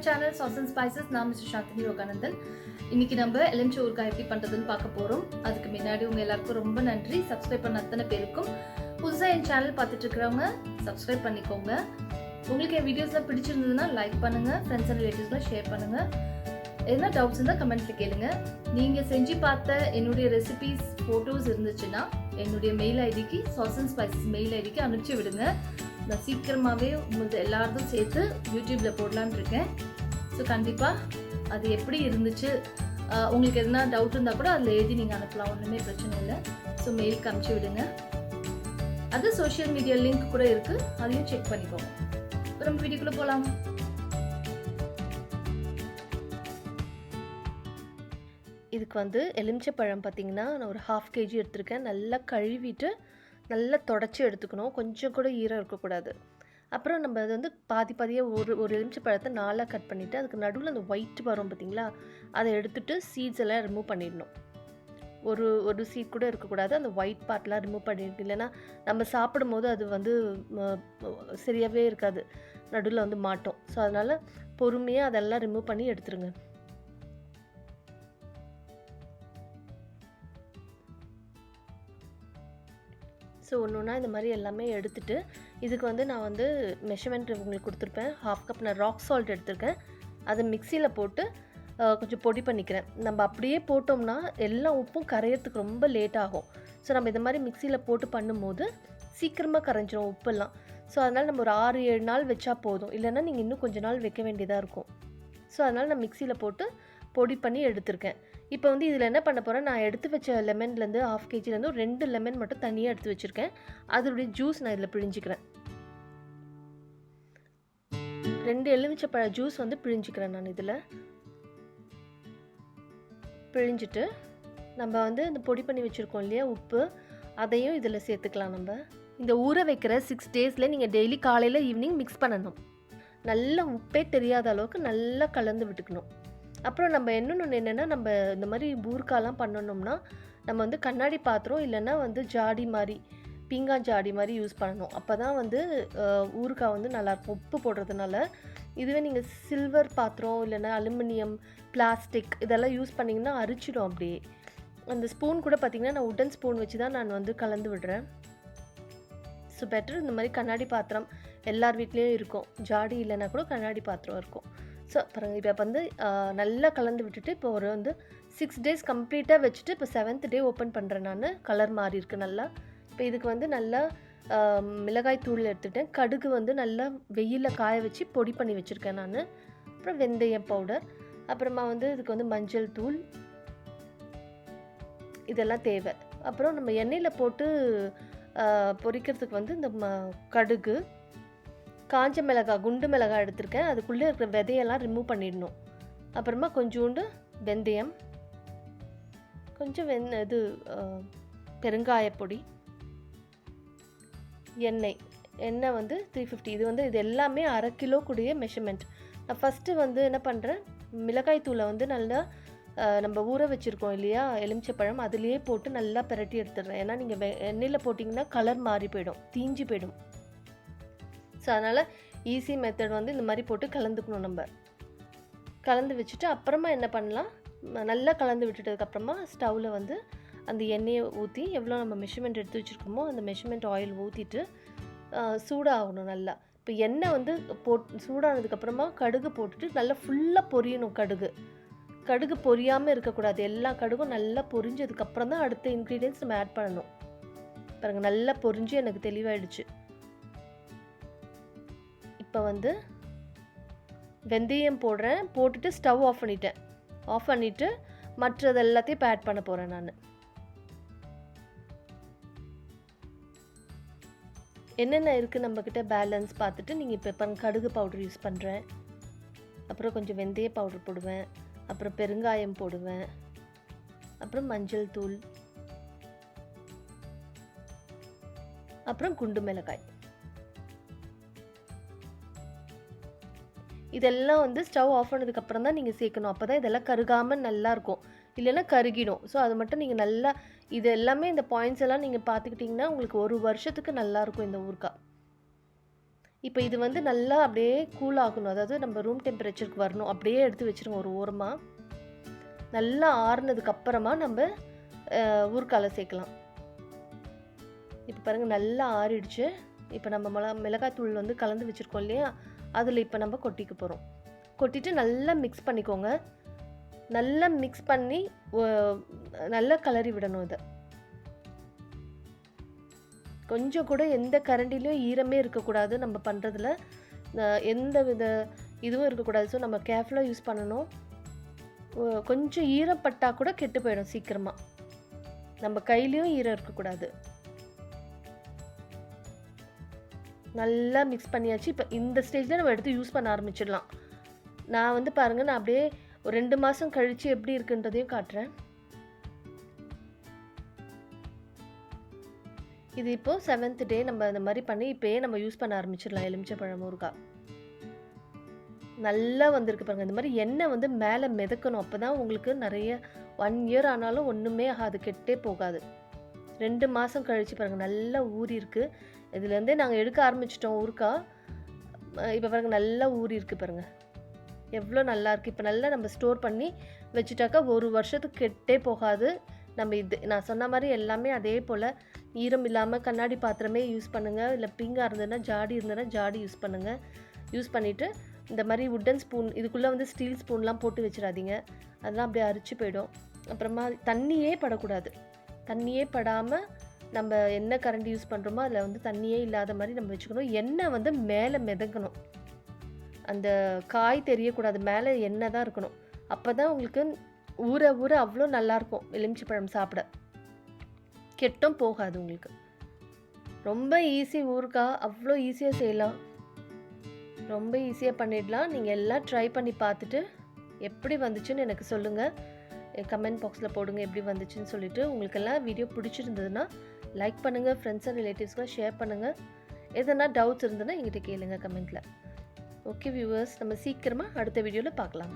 channel Sauce and Spices. நான் mister Chandni Yoganandan. இன்னைக்கு நம்ம எலுமிச்சை ஊறுகாய் எப்படி பண்றதுன்னு பார்க்க போறோம். அதுக்கு முன்னாடி உங்க எல்லாருக்கும் ரொம்ப நன்றி. சப்ஸ்கிரைப் பண்ண அத்தனை பேருக்கும். புதுசா என் சேனல் பார்த்துட்டு இருக்கறவங்க சப்ஸ்கிரைப் பண்ணிக்கோங்க. உங்களுக்கு என் வீடியோஸ்லாம் பிடிச்சிருந்ததுன்னா லைக் பண்ணுங்க, ஃப்ரெண்ட்ஸ் அண்ட் ரிலேட்டிவ்ஸ்லாம் ஷேர் பண்ணுங்க. என்ன டவுட்ஸ் இருந்தா கமெண்ட்ல கேளுங்க. நீங்க செஞ்சு பார்த்த என்னுடைய ரெசிபீஸ் போட்டோஸ் இருந்துச்சுன்னா என்னுடைய மெயில் ஐடிக்கு Sauce and Spices மெயில் ஐடிக்கு அனுப்பிச்சு விடுங்க. நான் சீக்கிரமாகவே உங்களுக்கு எல்லாருக்கும் சேர்த்து யூடியூப்பில் போடலான்னு இருக்கேன். ஸோ கண்டிப்பாக அது எப்படி இருந்துச்சு, உங்களுக்கு எதனா டவுட் இருந்தால் கூட அதில் எழுதி நீங்கள் அனுப்பலாம், ஒன்றுமே பிரச்சனை இல்லை. ஸோ மெயிலுக்கு அனுப்பிச்சி விடுங்க. அது சோஷியல் மீடியா லிங்க் கூட இருக்குது, அதையும் செக் பண்ணிக்கோங்க. இப்போ நம்ம வீடியோக்குள்ளே போகலாம். இதுக்கு எலுமிச்சை பழம் பார்த்திங்கன்னா நான் ஒரு 1/2 kg எடுத்திருக்கேன். நல்லா கழுவிட்டு நல்லா தொடச்சி எடுத்துக்கணும், கொஞ்சம் கூட ஈரம் இருக்கக்கூடாது. அப்புறம் நம்ம அது பாதி பாதியாக ஒரு எலுமிச்சை பழத்தை 4ஆக கட் பண்ணிவிட்டு அதுக்கு நடுவில் அந்த ஒயிட் வரும் பார்த்திங்களா, அதை எடுத்துகிட்டு சீட்ஸ் எல்லாம் ரிமூவ் பண்ணிடணும். ஒரு சீட் கூட இருக்கக்கூடாது, அந்த ஒயிட் பார்ட்லாம் ரிமூவ் பண்ணிட்டு, இல்லைன்னா நம்ம சாப்பிடும் போது அது சரியாகவே இருக்காது, நடுவில் மாட்டோம். ஸோ அதனால் பொறுமையாக அதெல்லாம் ரிமூவ் பண்ணி எடுத்துருங்க. ஸோ ஒன்று இந்த மாதிரி எல்லாமே எடுத்துகிட்டு இதுக்கு நான் மெஷர்மெண்ட் உங்களுக்கு கொடுத்துருப்பேன். 1/2 கப் நான் ராக் சால்ட் எடுத்திருக்கேன். அதை மிக்சியில் போட்டு கொஞ்சம் பொடி பண்ணிக்கிறேன். நம்ம அப்படியே போட்டோம்னா எல்லா உப்பும் கரையிறதுக்கு ரொம்ப லேட் ஆகும். ஸோ நம்ம இந்த மாதிரி மிக்சியில் போட்டு பண்ணும்போது சீக்கிரமாக கரைஞ்சிரும் உப்பெல்லாம். ஸோ அதனால் நம்ம ஒரு 6-7 நாள் வச்சா போதும், இல்லைன்னா நீங்கள் இன்னும் கொஞ்சம் நாள் வைக்க வேண்டியதாக இருக்கும். ஸோ அதனால் நான் மிக்சியில் போட்டு பொடி பண்ணி எடுத்திருக்கேன். இப்போ இதில் என்ன பண்ண போகிறேன், நான் எடுத்து வச்ச லெமன்லேருந்து 1/2 kgலேருந்து 2 லெமன் மட்டும் தனியாக எடுத்து வச்சுருக்கேன். அதோடைய ஜூஸ் நான் இதில் பிழிஞ்சிக்கிறேன். 2 எலுமிச்சை பழ ஜூஸ் பிழிஞ்சிக்கிறேன் நான் இதில். பிழிஞ்சிட்டு நம்ம இந்த பொடி பண்ணி வச்சுருக்கோம் இல்லையா உப்பு, அதையும் இதில் சேர்த்துக்கலாம். நம்ம இந்த ஊற வைக்கிற 6 டேஸில் நீங்கள் டெய்லி காலையில் ஈவினிங் மிக்ஸ் பண்ணணும். நல்லா உப்பே தெரியாத அளவுக்கு நல்லா கலந்து விட்டுக்கணும். அப்புறம் நம்ம என்னென்னா நம்ம இந்த மாதிரி ஊறுகாலாம் பண்ணணும்னா நம்ம கண்ணாடி பாத்திரம் இல்லைன்னா ஜாடி மாதிரி, பீங்கான் ஜாடி மாதிரி யூஸ் பண்ணணும். அப்போ தான் ஊறுகாய் நல்லாயிருக்கும் உப்பு போடுறதுனால. இதுவே நீங்கள் சில்வர் பாத்திரம் இல்லைன்னா அலுமினியம், பிளாஸ்டிக் இதெல்லாம் யூஸ் பண்ணிங்கன்னா அரிச்சிடும் அப்படியே. அந்த ஸ்பூன் கூட பார்த்திங்கன்னா நான் உட்டன் ஸ்பூன் வச்சு தான் நான் கலந்து விடுறேன். ஸோ பெட்டர் இந்த மாதிரி கண்ணாடி பாத்திரம் எல்லார் வீட்லேயும் இருக்கும், ஜாடி இல்லைன்னா கூட கண்ணாடி பாத்திரம் இருக்கும். ஸோ பாருங்கள், இப்போ நல்லா கலந்து விட்டுட்டு இப்போ ஒரு 6 டேஸ் கம்ப்ளீட்டாக வச்சுட்டு இப்போ 7th டே ஓப்பன் பண்ணுறேன் நான். கலர் மாறி இருக்குது நல்லா. இப்போ இதுக்கு நல்லா மிளகாய் தூள் எடுத்துட்டேன். கடுகு நல்லா வெயிலில் காய வச்சு பொடி பண்ணி வச்சுருக்கேன் நான். அப்புறம் வெந்தயம் பவுடர், அப்புறமா இதுக்கு மஞ்சள் தூள், இதெல்லாம் தேவை. அப்புறம் நம்ம எண்ணெயில் போட்டு பொரிக்கிறதுக்கு இந்த கடுகு, காஞ்ச மிளகாய், குண்டு மிளகாய் எடுத்திருக்கேன். அதுக்குள்ளே இருக்கிற விதையெல்லாம் ரிமூவ் பண்ணிடணும். அப்புறமா கொஞ்சோண்டு வெந்தயம், கொஞ்சம் பெருங்காயப்பொடி, எண்ணெய் 350. இது எல்லாமே 1/2 கிலோ கூடிய மெஷர்மெண்ட். நான் ஃபஸ்ட்டு என்ன பண்ணுறேன், மிளகாய் தூளை நல்லா நம்ம ஊற வச்சுருக்கோம் இல்லையா எலுமிச்சை பழம், அதுலேயே போட்டு நல்லா பிரட்டி எடுத்துடுறேன். ஏன்னா நீங்கள் எண்ணெயில் போட்டிங்கன்னா கலர் மாறி போயிடும், தீஞ்சு போயிடும். ஸோ அதனால் ஈஸி மெத்தட் இந்த மாதிரி போட்டு கலந்துக்கணும். நம்ம கலந்து வச்சுட்டு அப்புறமா என்ன பண்ணலாம், நல்லா கலந்து விட்டுட்டதுக்கப்புறமா ஸ்டவ்வில் அந்த எண்ணெயை ஊற்றி எவ்வளோ நம்ம மெஷர்மெண்ட் எடுத்து வச்சுருக்கோமோ அந்த மெஷர்மெண்ட் ஆயில் ஊற்றிட்டு சூடாகணும் நல்லா. இப்போ எண்ணெய் சூடானதுக்கப்புறமா கடுகு போட்டுட்டு நல்லா ஃபுல்லாக பொரியணும். கடுகு பொரியாமல் இருக்கக்கூடாது. எல்லா கடுகும் நல்லா பொரிஞ்சதுக்கப்புறம் தான் அடுத்த இன்க்ரீடியன்ஸ் நம்ம ஆட் பண்ணணும். பாருங்கள், நல்லா பொரிஞ்சு எனக்கு தெளிவாயிடுச்சு. இப்போ வெந்தயம் போடுறேன். போட்டுட்டு ஸ்டவ் ஆஃப் பண்ணிவிட்டு மற்றது எல்லாத்தையும் இப்போ ஆட் பண்ண போகிறேன் நான். என்னென்ன இருக்குது நம்மக்கிட்ட பேலன்ஸ் பார்த்துட்டு நீங்கள் இப்போ கடுகு பவுடர் யூஸ் பண்ணுறேன். அப்புறம் கொஞ்சம் வெந்தய பவுடர் போடுவேன். அப்புறம் பெருங்காயம் போடுவேன். அப்புறம் மஞ்சள் தூள், அப்புறம் குண்டு மிளகாய். இதெல்லாம் ஸ்டவ் ஆஃப் பண்ணதுக்கப்புறம் தான் நீங்கள் சேர்க்கணும். அப்போ தான் இதெல்லாம் கருகாமல் நல்லாயிருக்கும், இல்லைன்னா கருகிடும். ஸோ அது மட்டும் நீங்கள் நல்லா இது எல்லாமே இந்த பாயிண்ட்ஸ் எல்லாம் நீங்கள் பார்த்துக்கிட்டிங்கன்னா உங்களுக்கு 1 வருஷத்துக்கு நல்லாயிருக்கும் இந்த ஊறுகாய். இப்போ இது வந்து நல்லா அப்படியே கூல் ஆகணும், அதாவது நம்ம ரூம் டெம்பரேச்சருக்கு வரணும். அப்படியே எடுத்து வச்சுருங்க ஒரு ஓரமாக. நல்லா ஆறுனதுக்கப்புறமா நம்ம ஊறுகால சேர்க்கலாம். இப்போ பாருங்கள் நல்லா ஆறிடுச்சு. இப்போ நம்ம மிளகாய்த்தூள் வந்து கலந்து வச்சுருக்கோம் இல்லையா, அதில் இப்போ நம்ம கொட்டிக்க போகிறோம். கொட்டிட்டு நல்லா மிக்ஸ் பண்ணிக்கோங்க. நல்லா மிக்ஸ் பண்ணி நல்லா கிளறி விடணும். இதை கொஞ்சம் கூட எந்த கரண்டிலையும் ஈரமே இருக்கக்கூடாது. நம்ம பண்ணுறதுல எந்த வித இதுவும் இருக்கக்கூடாது. ஸோ நம்ம கேர்ஃபுல்லாக யூஸ் பண்ணணும். கொஞ்சம் ஈரப்பட்டால் கூட கெட்டு போயிடும் சீக்கிரமாக. நம்ம கையிலையும் ஈரம் இருக்கக்கூடாது. நல்லா மிக்ஸ் பண்ணியாச்சு. இப்போ இந்த ஸ்டேஜில் நம்ம எடுத்து யூஸ் பண்ண ஆரம்பிச்சிடலாம். நான் வந்து பாருங்கள், நான் அப்படியே ஒரு 2 மாதம் கழித்து எப்படி இருக்குன்றதையும் காட்டுறேன். இது இப்போது 7th டே நம்ம இந்த மாதிரி பண்ணி இப்போயே நம்ம யூஸ் பண்ண ஆரம்பிச்சிடலாம். எலுமிச்சைப்பழம் ஊறுகாய் நல்லா வந்திருக்கு பாருங்கள். இந்த மாதிரி எண்ணெய் வந்து மேலே மிதக்கணும். அப்போ தான் உங்களுக்கு நிறைய 1 இயர் ஆனாலும் ஒன்றுமே ஆகாது, கெட்டே போகாது. 2 மாதம் கழித்து பாருங்கள் நல்லா ஊறி இருக்குது. இதுலேருந்தே நாங்கள் எடுக்க ஆரம்பிச்சிட்டோம் ஊறுகாய். இப்போ பாருங்கள் நல்லா ஊறி இருக்குது பாருங்கள், எவ்வளோ நல்லா இருக்குது. இப்போ நல்லா நம்ம ஸ்டோர் பண்ணி வச்சுட்டாக்கா 1 வருஷத்துக்கு கெட்டே போகாது. நம்ம இது நான் சொன்ன மாதிரி எல்லாமே அதே போல் ஈரம் இல்லாமல் கண்ணாடி பாத்திரமே யூஸ் பண்ணுங்கள். இல்லை பிங்காக இருந்ததுன்னா ஜாடி இருந்ததுன்னா ஜாடி யூஸ் பண்ணுங்கள். யூஸ் பண்ணிவிட்டு இந்த மாதிரி உட்டன் ஸ்பூன், இதுக்குள்ளே வந்து ஸ்டீல் ஸ்பூன்லாம் போட்டு வச்சிடாதீங்க, அதெல்லாம் அப்படியே அரிச்சு போயிடும். அப்புறமா தண்ணியே படக்கூடாது. தண்ணியே படாமல் நம்ம என்ன கரண்டி யூஸ் பண்ணுறோமோ அதில் வந்து தண்ணியே இல்லாத மாதிரி நம்ம வச்சுக்கணும். எண்ணெய் வந்து மேலே மிதக்கணும், அந்த காய் தெரியக்கூடாது, மேலே எண்ணெய் தான் இருக்கணும். அப்போ தான் உங்களுக்கு ஊற ஊற அவ்வளோ நல்லாயிருக்கும் எலுமிச்சை பழம் சாப்பிட, கெட்டும் போகாது உங்களுக்கு. ரொம்ப ஈஸி ஊறுகாய், அவ்வளோ ஈஸியாக செய்யலாம், ரொம்ப ஈஸியாக பண்ணிடலாம். நீங்கள் எல்லாம் ட்ரை பண்ணி பார்த்துட்டு எப்படி வந்துச்சுன்னு எனக்கு சொல்லுங்கள். கமெண்ட் பாக்ஸில் போடுங்க எப்படி வந்துச்சுன்னு சொல்லிவிட்டு. உங்களுக்கெல்லாம் வீடியோ பிடிச்சிருந்ததுன்னா லைக் பண்ணுங்கள், ஃப்ரெண்ட்ஸ் அண்ட் ரிலேட்டிவ்ஸ்லாம் ஷேர் பண்ணுங்கள். எதனா டவுட்ஸ் இருந்ததுன்னா எங்கிட்ட கேளுங்க கமெண்ட்டில். ஓகே வியூவர்ஸ், நம்ம சீக்கிரமாக அடுத்த வீடியோவில் பார்க்கலாம்.